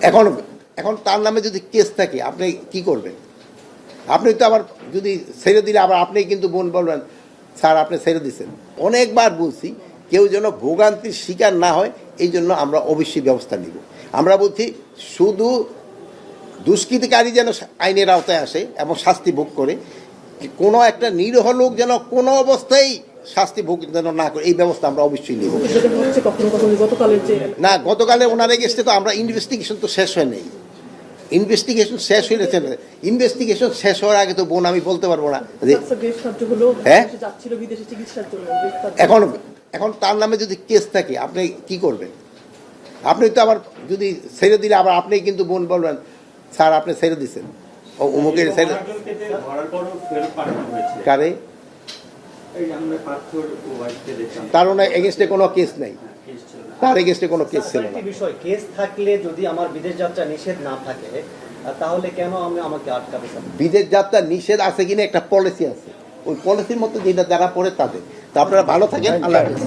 এখন এখন তার নামে যদি কেস থাকে আপনি কি করবেন? আপনি তো আবার যদি ছেড়ে দিলে আবার আপনি কিন্তু বলবেন স্যার আপনি ছেড়ে দিচ্ছেন। অনেকবার বলছি কেউ যেন ভোগান্তির শিকার না হয়, এই জন্য আমরা অবশ্যই ব্যবস্থা নিব। আমরা বলছি শুধু দুষ্কৃতিকারী যেন আইনের আওতায় আসে এবং শাস্তি ভোগ করে, কোনো একটা নিরীহ লোক যেন কোনো অবস্থায় শাস্তি ভোগ যেন না করে, এই ব্যবস্থা আমরা অবশ্যই নিব। না, গতকালে ওনার এগেস্টে তো আমরা ইনভেস্টিগেশন তো শেষ হয় নাই। ইনভেস্টিগেশন শেষ হয়েছে, ইনভেস্টিগেশন শেষ হওয়ার আগে তো বোন আমি বলতে পারবো না। হ্যাঁ, এখন এখন তার নামে যদি কেস থাকে আপনি কি করবেন? আপনি তো আবার যদি ছেড়ে দিলে আবার আপনি কিন্তু বোন বলবেন স্যার আপনি ছেড়ে দিচ্ছেন, ও অমুকের ছেড়ে। কারে? তার এগেস্টে কোনো কেস নাই, তার এগেস্টে কোনো কেস ছিল না। বিষয় কেস থাকলে যদি আমার বিদেশ যাত্রা নিষেধ না থাকে তাহলে কেন আমাকে আটকাবে? বিদেশ যাত্রা নিষেধ আছে কিনা একটা পলিসি আছে, ওই পলিসির মতো যেটা যারা পড়ে তাদের। তা আপনারা ভালো থাকেন, আল্লাহ হাফেজ।